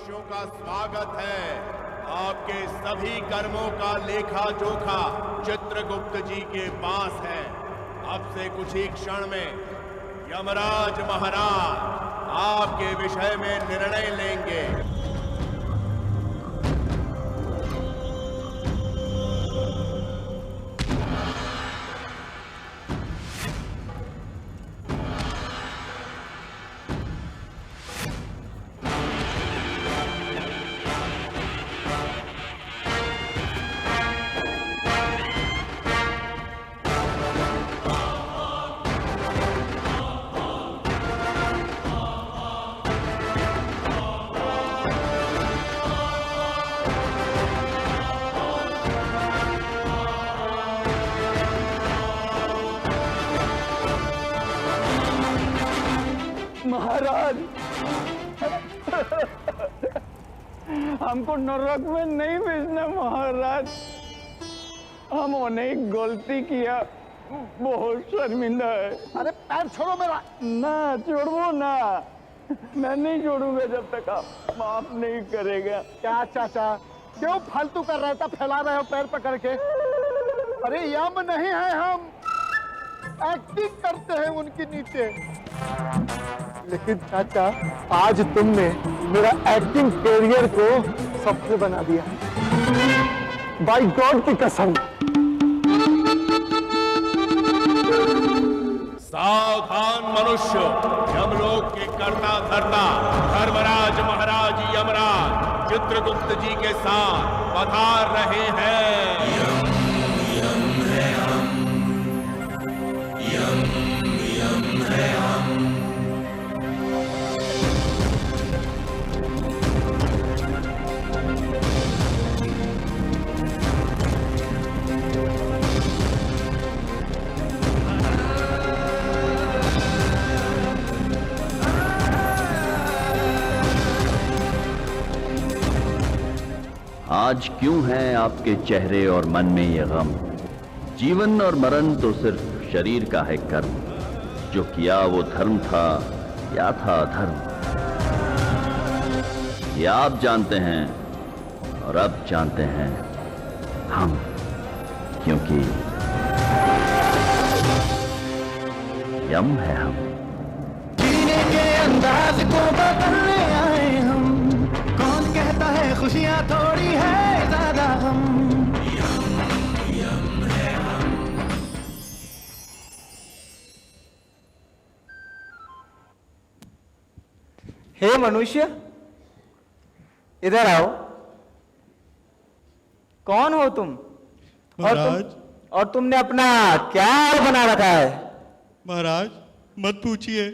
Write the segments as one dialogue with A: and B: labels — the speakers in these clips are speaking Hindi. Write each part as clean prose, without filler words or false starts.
A: मनुष्यों का स्वागत है। आपके सभी कर्मों का लेखा जोखा चित्रगुप्त जी के पास है। अब से कुछ ही क्षण में यमराज महाराज आपके विषय में निर्णय लेंगे।
B: महाराज, हमको नरक में नहीं भेजना महाराज। हम अनेक गलती किया, बहुत शर्मिंदा है।
C: अरे पैर छोड़ो मेरा।
B: ना छोड़ो ना, मैं नहीं छोड़ूंगा जब तक आप माफ नहीं करेगा।
C: क्या चाचा, क्यों फालतू कर रहे थे, फैला रहे हो पैर पकड़ के? अरे यम नहीं है, हम एक्टिंग करते हैं उनके नीचे। लेकिन चाचा, आज तुमने मेरा एक्टिंग करियर को सफल बना दिया, बाय गॉड की कसम।
A: सावधान मनुष्य, यमलोक के कर्ता धर्ता धर्मराज महाराज यमराज चित्रगुप्त जी के साथ पधार रहे हैं। यम है हम, यम है हम।
D: आज क्यों है आपके चेहरे और मन में ये गम? जीवन और मरण तो सिर्फ शरीर का है कर्म। जो किया वो धर्म था या था अधर्म, ये आप जानते हैं और अब जानते हैं हम, क्योंकि यम है हम।
E: जीने के अंदाज को बदलने आए हम। कौन कहता है खुशियां थोड़ी है ज्यादा हम। यम है हम।
F: हे मनुष्य, इधर आओ। कौन हो तुम?
G: महाराज,
F: और तुमने अपना क्या हाल बना रखा है?
G: महाराज मत पूछिए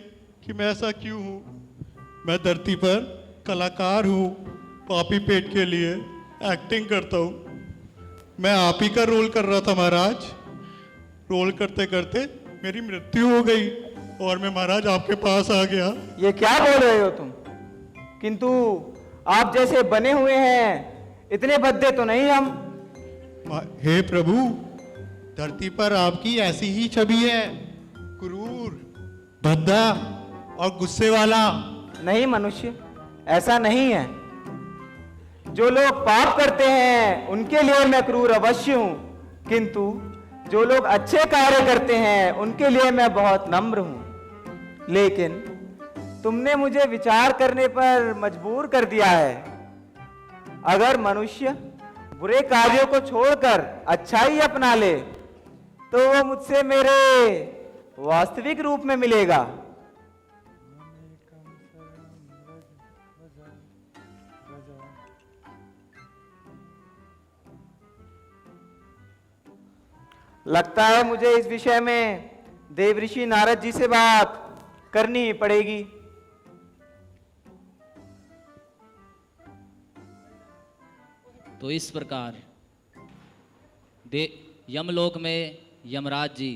G: कि मैं ऐसा क्यों हूँ। मैं धरती पर कलाकार हूँ, पापी पेट के लिए एक्टिंग करता हूँ। मैं आप ही का रोल कर रहा था महाराज। रोल करते करते मेरी मृत्यु हो गई और मैं महाराज आपके पास आ गया।
F: ये क्या बोल रहे हो तुम? किंतु आप जैसे बने हुए हैं इतने भद्दे तो नहीं हम।
G: हे प्रभु, धरती पर आपकी ऐसी ही छवि है, क्रूर, भद्दा और गुस्से वाला।
F: नहीं मनुष्य, ऐसा नहीं है। जो लोग पाप करते हैं उनके लिए मैं क्रूर अवश्य हूं, किंतु जो लोग अच्छे कार्य करते हैं उनके लिए मैं बहुत नम्र हूं। लेकिन तुमने मुझे विचार करने पर मजबूर कर दिया है। अगर मनुष्य बुरे कार्यों को छोड़कर अच्छाई अपना ले तो वो मुझसे मेरे वास्तविक रूप में मिलेगा। लगता है मुझे इस विषय में देवऋषि नारद जी से बात करनी ही पड़ेगी।
H: तो इस प्रकार यमलोक में यमराज जी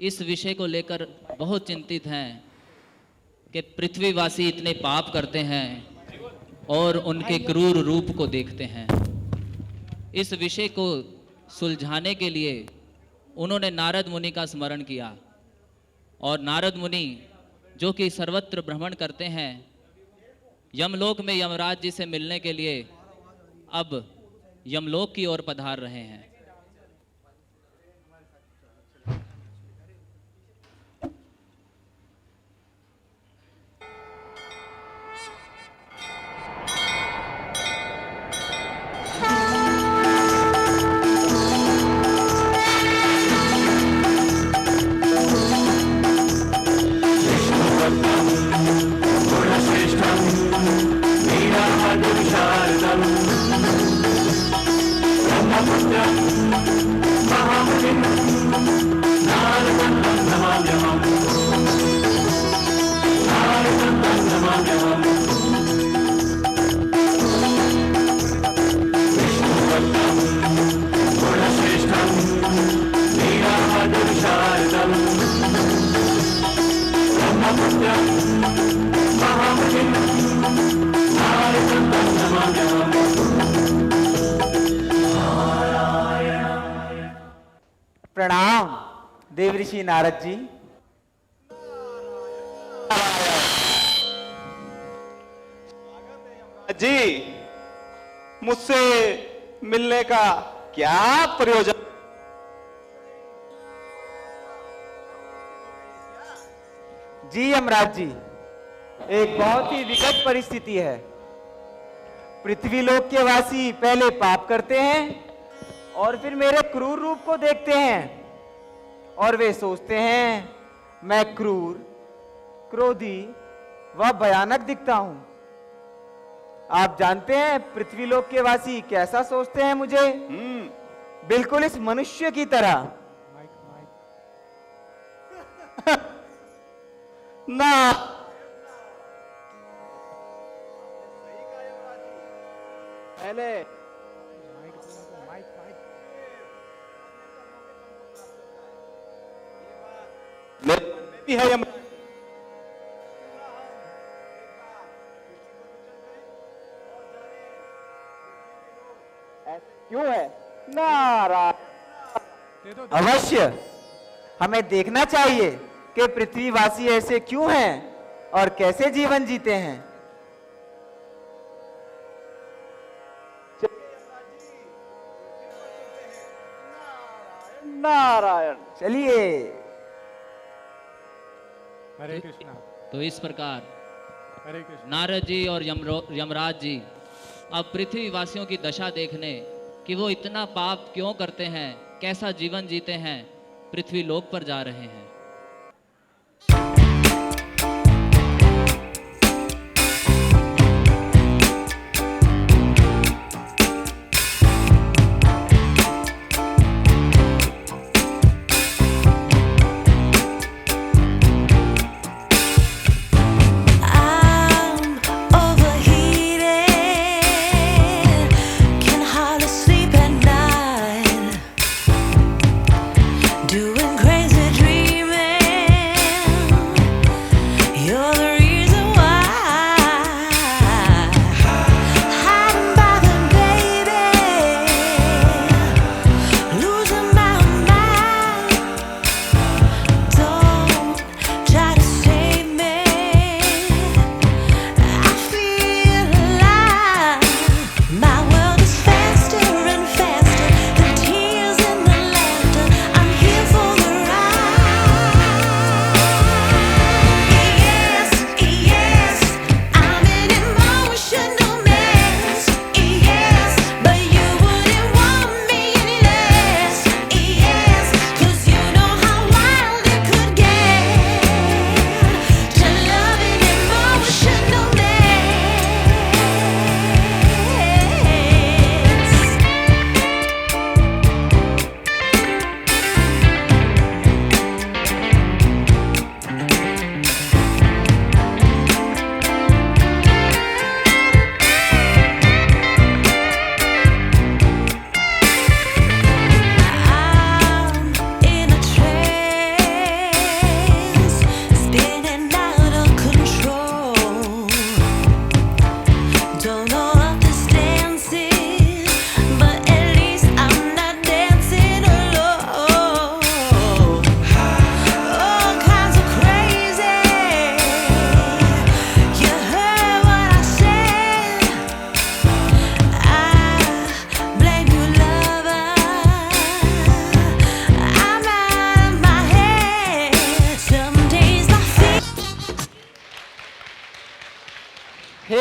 H: इस विषय को लेकर बहुत चिंतित हैं कि पृथ्वीवासी इतने पाप करते हैं और उनके क्रूर रूप को देखते हैं। इस विषय को सुलझाने के लिए उन्होंने नारद मुनि का स्मरण किया और नारद मुनि जो कि सर्वत्र भ्रमण करते हैं यमलोक में यमराज जी से मिलने के लिए अब यमलोक की ओर पधार रहे हैं।
F: प्रणाम देवऋषि नारद जी।
I: जी, मुझसे मिलने का क्या प्रयोजन?
F: जी यमराज जी, एक बहुत ही विकट परिस्थिति है। पृथ्वीलोक के वासी पहले पाप करते हैं और फिर मेरे क्रूर रूप को देखते हैं और वे सोचते हैं मैं क्रूर, क्रोधी व भयानक दिखता हूं। आप जानते हैं पृथ्वीलोक के वासी कैसा सोचते हैं मुझे? बिल्कुल इस मनुष्य की तरह।
I: ना,
F: पहले
I: भी है यम।
F: क्यों है? नारायण, अवश्य हमें देखना चाहिए कि पृथ्वीवासी ऐसे क्यों हैं और कैसे जीवन जीते हैं। नारायण, चलिए।
C: हरे कृष्णा।
H: तो इस प्रकार
C: हरे कृष्णा।
H: नारद जी और यमराज जी अब पृथ्वीवासियों की दशा देखने कि वो इतना पाप क्यों करते हैं, कैसा जीवन जीते हैं, पृथ्वी लोक पर जा रहे हैं।
J: Doing crazy dreams.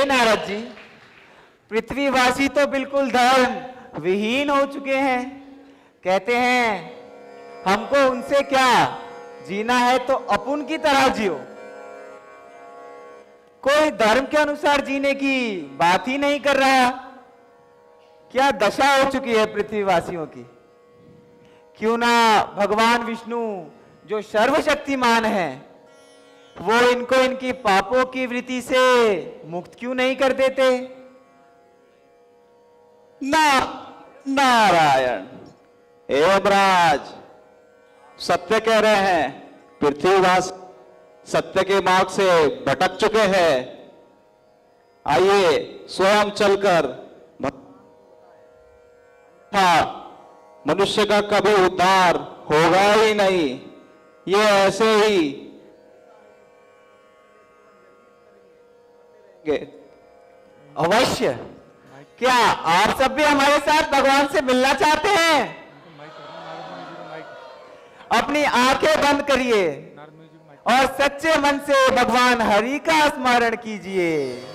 F: Narad ji, पृथ्वीवासी तो बिल्कुल धर्म विहीन हो चुके हैं। कहते हैं हमको उनसे क्या, जीना है तो अपुन की तरह जियो। कोई धर्म के अनुसार जीने की बात ही नहीं कर रहा। क्या दशा हो चुकी है पृथ्वीवासियों की। क्यों ना भगवान विष्णु जो सर्वशक्तिमान है, वो इनको इनकी पापों की वृत्ति से मुक्त क्यों नहीं कर देते।
I: नारायण, हे यमराज, सत्य कह रहे हैं। पृथ्वीवास सत्य के मार्ग से भटक चुके हैं। आइए स्वयं चलकर मनुष्य का कभी उद्धार होगा ही नहीं। ये ऐसे ही
F: अवश्य। क्या आप सब भी हमारे साथ भगवान से मिलना चाहते हैं? अपनी आंखें बंद करिए और सच्चे मन से भगवान हरि का स्मरण कीजिए।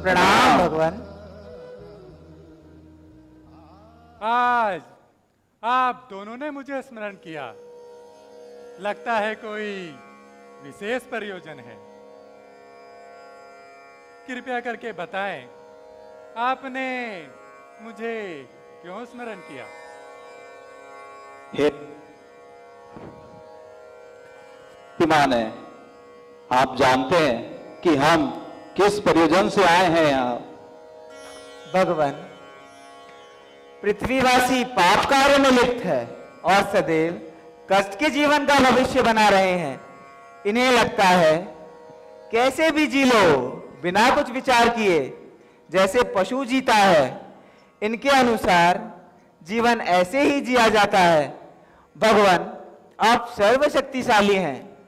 F: प्रणाम भगवान।
J: आज आप दोनों ने मुझे स्मरण किया। लगता है कोई विशेष प्रयोजन है। कृपया करके बताएं, आपने मुझे क्यों स्मरण किया?
I: हे श्रीमान है, आप जानते हैं कि हम किस प्रयोजन से आए हैं यहाँ?
F: भगवान, पृथ्वीवासी पाप कार्य में लिप्त है और सदैव कष्ट के जीवन का भविष्य बना रहे हैं। इन्हें लगता है कैसे भी जी लो बिना कुछ विचार किए, जैसे पशु जीता है। इनके अनुसार जीवन ऐसे ही जिया जाता है। भगवान, आप सर्वशक्तिशाली हैं।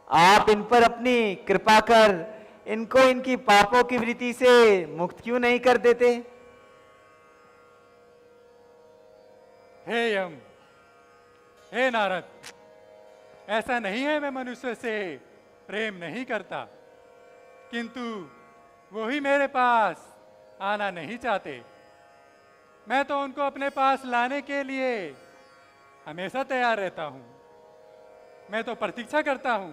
F: आप इन पर अपनी कृपा कर इनको इनकी पापों की वृत्ति से मुक्त क्यों नहीं कर देते?
J: हे यम, हे नारद, ऐसा नहीं है मैं मनुष्य से प्रेम नहीं करता, किंतु वो ही मेरे पास आना नहीं चाहते। मैं तो उनको अपने पास लाने के लिए हमेशा तैयार रहता हूं। मैं तो प्रतीक्षा करता हूं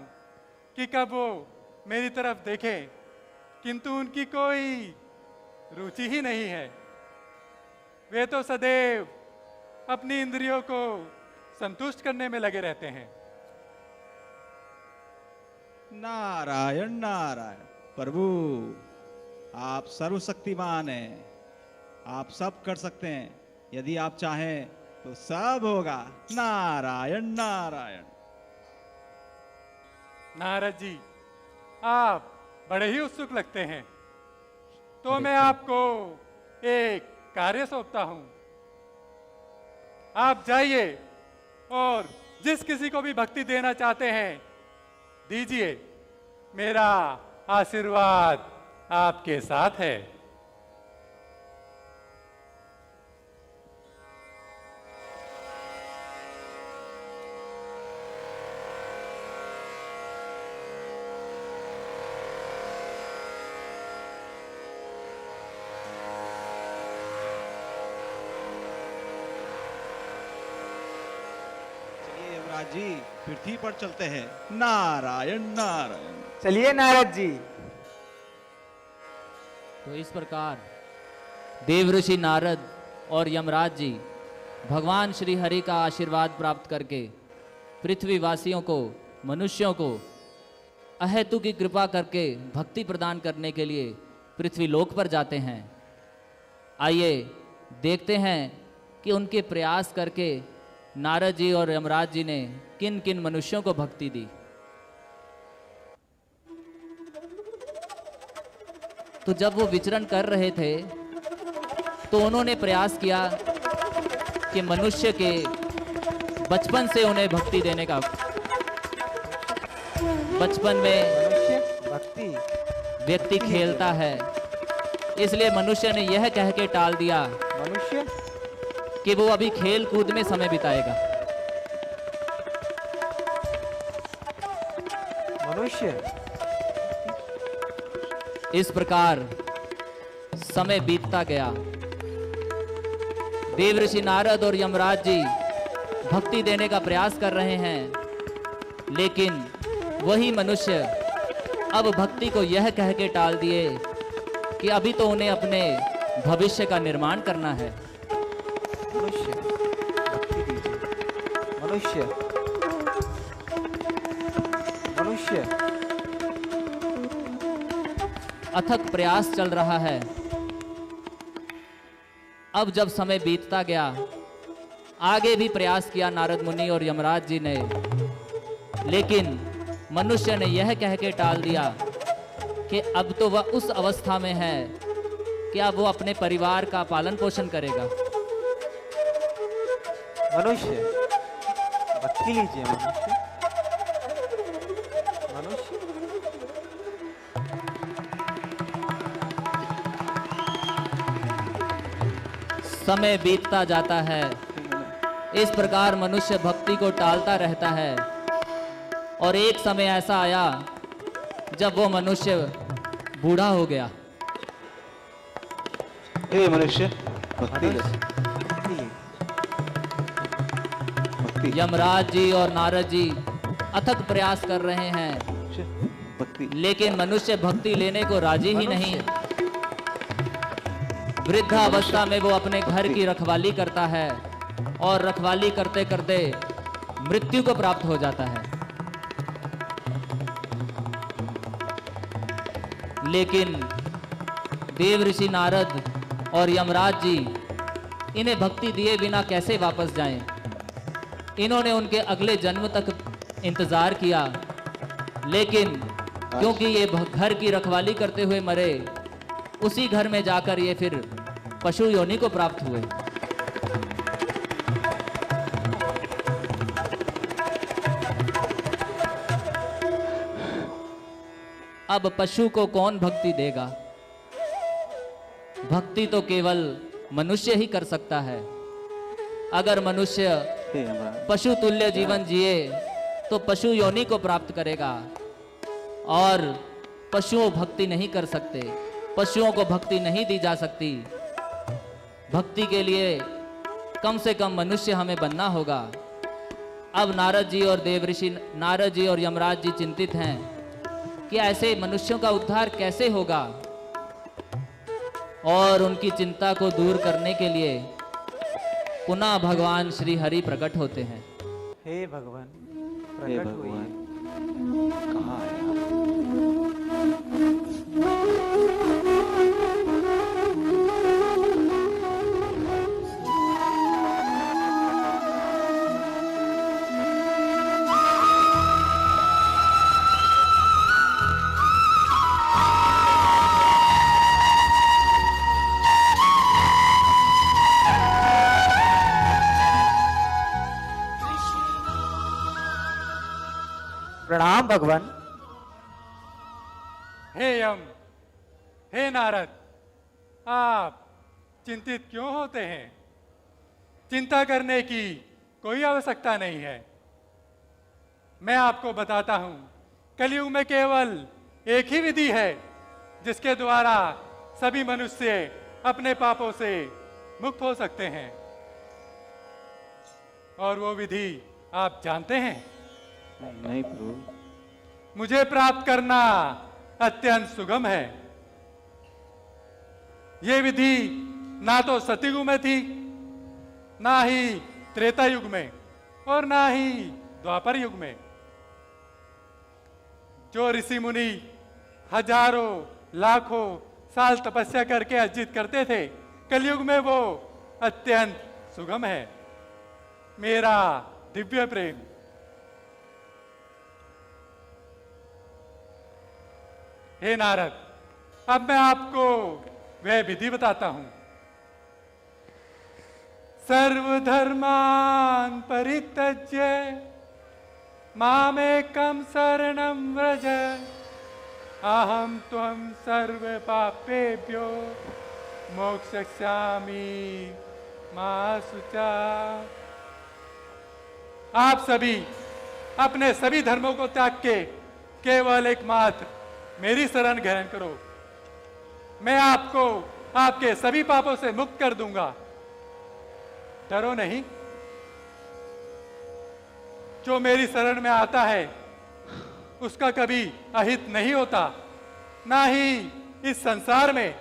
J: कि कब वो मेरी तरफ देखे, किंतु उनकी कोई रुचि ही नहीं है। वे तो सदैव अपनी इंद्रियों को संतुष्ट करने में लगे रहते हैं।
K: नारायण नारायण। प्रभु, आप सर्वशक्तिमान हैं। आप सब कर सकते हैं। यदि आप चाहें तो सब होगा। नारायण नारायण।
J: नारद जी, आप बड़े ही उत्सुक लगते हैं, तो मैं आपको एक कार्य सौंपता हूं। आप जाइए और जिस किसी को भी भक्ति देना चाहते हैं दीजिए। मेरा आशीर्वाद आपके साथ है।
K: जी, पृथ्वी पर चलते हैं। नारायण नारायण।
F: चलिए नारद जी।
H: तो इस प्रकार देवऋषि नारद और यमराज जी भगवान श्री हरि का आशीर्वाद प्राप्त करके पृथ्वीवासियों को, मनुष्यों को अहेतु की कृपा करके भक्ति प्रदान करने के लिए पृथ्वीलोक पर जाते हैं। आइए देखते हैं कि उनके प्रयास करके नारद जी और यमराज जी ने किन किन मनुष्यों को भक्ति दी। तो जब वो विचरण कर रहे थे तो उन्होंने प्रयास किया कि मनुष्य के बचपन से उन्हें भक्ति देने का, बचपन में
F: भक्ति
H: व्यक्ति खेलता है, इसलिए मनुष्य ने यह कह के टाल दिया
F: मनुष्य
H: कि वो अभी खेल कूद में समय बिताएगा।
F: मनुष्य
H: इस प्रकार समय बीतता गया। देवऋषि नारद और यमराज जी भक्ति देने का प्रयास कर रहे हैं, लेकिन वही मनुष्य अब भक्ति को यह कह के टाल दिए कि अभी तो उन्हें अपने भविष्य का निर्माण करना है।
F: मनुष्य भक्ति दीजिए। मनुष्य मनुष्य
H: अथक प्रयास चल रहा है। अब जब समय बीतता गया, आगे भी प्रयास किया नारद मुनि और यमराज जी ने, लेकिन मनुष्य ने यह कह के टाल दिया कि अब तो वह उस अवस्था में है कि अब वो अपने परिवार का पालन पोषण करेगा।
F: मनुष्य भक्ति लीजिए। मनुष्य मनुष्य
H: समय बीतता जाता है। इस प्रकार मनुष्य भक्ति को टालता रहता है और एक समय ऐसा आया जब वो मनुष्य बूढ़ा हो गया।
I: हे मनुष्य भक्ति
H: यमराज जी और नारद जी अथक प्रयास कर रहे हैं,
I: भक्ति
H: लेकिन मनुष्य भक्ति लेने को राजी ही नहीं। वृद्धावस्था में वो अपने घर की रखवाली करता है और रखवाली करते करते मृत्यु को प्राप्त हो जाता है। लेकिन देवऋषि नारद और यमराज जी इन्हें भक्ति दिए बिना कैसे वापस जाएं? इन्होंने उनके अगले जन्म तक इंतजार किया, लेकिन क्योंकि ये घर की रखवाली करते हुए मरे, उसी घर में जाकर ये फिर पशु योनि को प्राप्त हुए। अब पशु को कौन भक्ति देगा? भक्ति तो केवल मनुष्य ही कर सकता है। अगर मनुष्य पशु तुल्य जीवन जिए तो पशु योनि को प्राप्त करेगा, और पशुओं भक्ति नहीं कर सकते, पशुओं को भक्ति नहीं दी जा सकती। भक्ति के लिए कम से कम मनुष्य हमें बनना होगा। अब नारद जी और देवऋषि नारद जी और यमराज जी चिंतित हैं कि ऐसे मनुष्यों का उद्धार कैसे होगा, और उनकी चिंता को दूर करने के लिए पुनः भगवान श्री हरि प्रकट होते हैं।
F: हे भगवान प्रकट हुए।
I: कहाँ है
F: प्रणाम भगवान।
J: हे यम, हे नारद, आप चिंतित क्यों होते हैं? चिंता करने की कोई आवश्यकता नहीं है। मैं आपको बताता हूं, कलयुग में केवल एक ही विधि है जिसके द्वारा सभी मनुष्य अपने पापों से मुक्त हो सकते हैं, और वो विधि आप जानते हैं?
I: नहीं प्रभु।
J: मुझे प्राप्त करना अत्यंत सुगम है। ये विधि ना तो सतयुग में थी, ना ही त्रेता युग में, और ना ही द्वापर युग में। जो ऋषि मुनि हजारों लाखों साल तपस्या करके अर्जित करते थे, कलयुग में वो अत्यंत सुगम है। मेरा दिव्य प्रेम। हे नारद, अब मैं आपको वह विधि बताता हूं। सर्वधर्मान परित्यज्य मामेकं शरणं व्रज, अहम त्वं सर्व पापेभ्यो मोक्षयिष्यामि मा शुचा। आप सभी अपने सभी धर्मों को त्याग के केवल एकमात्र मेरी शरण ग्रहण करो। मैं आपको आपके सभी पापों से मुक्त कर दूंगा। डरो नहीं। जो मेरी शरण में आता है उसका कभी अहित नहीं होता, ना ही इस संसार में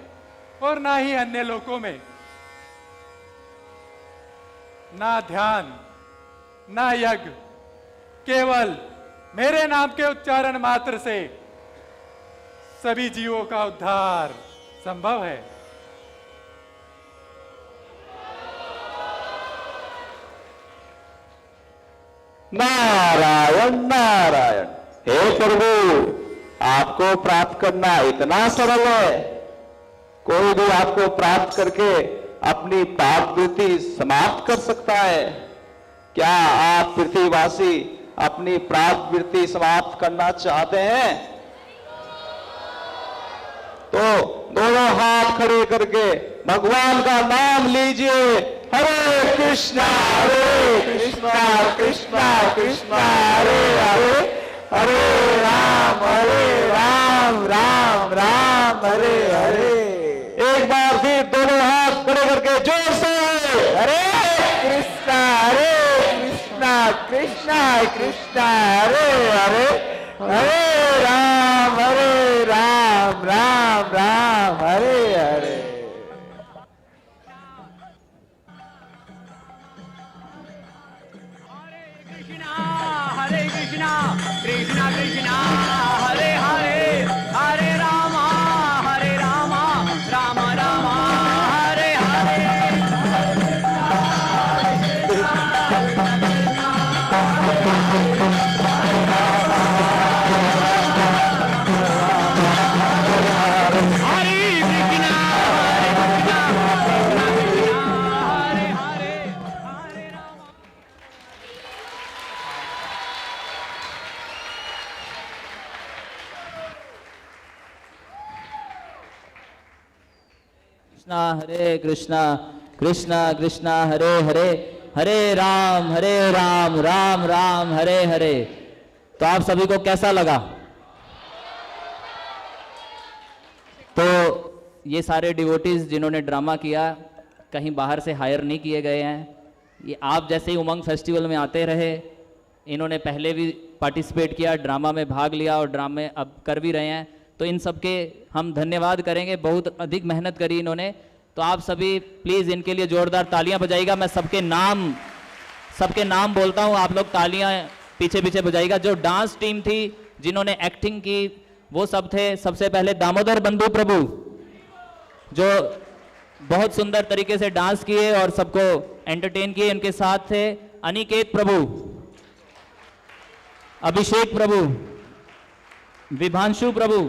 J: और ना ही अन्य लोकों में। ना ध्यान, ना यज्ञ, केवल मेरे नाम के उच्चारण मात्र से सभी जीवों का उद्धार संभव है।
I: नारायण नारायण। हे प्रभु, आपको प्राप्त करना इतना सरल है। कोई भी आपको प्राप्त करके अपनी पाप वृत्ति समाप्त कर सकता है। क्या आप पृथ्वीवासी अपनी पाप वृत्ति समाप्त करना चाहते हैं? तो दोनों हाथ खड़े करके भगवान का नाम लीजिए। हरे कृष्णा कृष्णा कृष्णा हरे हरे, हरे राम राम राम हरे हरे। एक बार फिर दोनों हाथ खड़े करके जोर से हरे कृष्णा कृष्णा कृष्णा हरे हरे, हरे राम राम राम हरे हरे।
E: हरे कृष्णा कृष्णा कृष्णा हरे हरे, हरे राम राम राम हरे हरे।
H: हरे कृष्णा कृष्णा कृष्णा हरे हरे, हरे राम राम राम हरे हरे। तो आप सभी को कैसा लगा? तो ये सारे डिवोटीज जिन्होंने ड्रामा किया कहीं बाहर से हायर नहीं किए गए हैं। ये आप जैसे ही उमंग फेस्टिवल में आते रहे, इन्होंने पहले भी पार्टिसिपेट किया, ड्रामा में भाग लिया और ड्रामे अब कर भी रहे हैं। तो इन सबके हम धन्यवाद करेंगे, बहुत अधिक मेहनत करी इन्होंने। तो आप सभी प्लीज़ इनके लिए जोरदार तालियां बजाइएगा। मैं सबके नाम बोलता हूं, आप लोग तालियां पीछे पीछे बजाइएगा। जो डांस टीम थी, जिन्होंने एक्टिंग की, वो सब थे। सबसे पहले दामोदर बंधु प्रभु, जो बहुत सुंदर तरीके से डांस किए और सबको एंटरटेन किए। उनके साथ थे अनिकेत प्रभु, अभिषेक प्रभु, विभांशु प्रभु,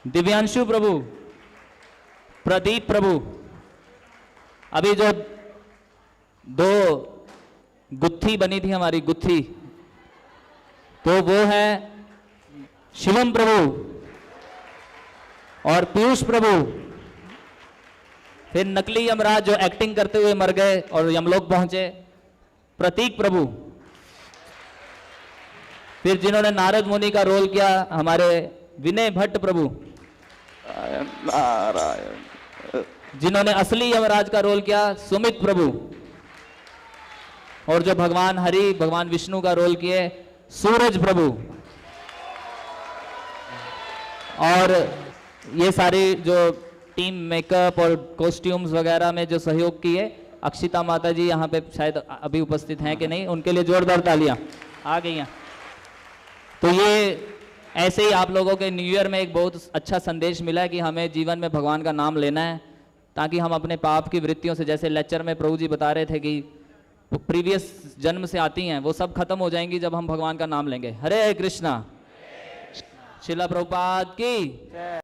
H: दिव्यांशु प्रभु, प्रदीप प्रभु। अभी जो दो गुत्थी बनी थी हमारी गुत्थी, तो वो है शिवम प्रभु और पीयूष प्रभु। फिर नकली यमराज जो एक्टिंग करते हुए मर गए और यमलोक पहुंचे, प्रतीक प्रभु। फिर जिन्होंने नारद मुनि का रोल किया, हमारे विनय भट्ट प्रभु।
I: नारायण।
H: जिन्होंने असली यमराज का रोल किया, सुमित प्रभु। और जो भगवान हरि, भगवान विष्णु का रोल किए, सूरज प्रभु। और ये सारी जो टीम मेकअप और कॉस्ट्यूम्स वगैरह में जो सहयोग किए, अक्षिता माता जी यहाँ पे शायद अभी उपस्थित हैं कि नहीं, उनके लिए जोरदार तालियां आ गई हैं। तो ये ऐसे ही आप लोगों के न्यू ईयर में एक बहुत अच्छा संदेश मिला है कि हमें जीवन में भगवान का नाम लेना है, ताकि हम अपने पाप की वृत्तियों से, जैसे लेक्चर में प्रभु जी बता रहे थे कि प्रीवियस जन्म से आती हैं, वो सब खत्म हो जाएंगी जब हम भगवान का नाम लेंगे। हरे कृष्णा। शिला प्रभुपाद की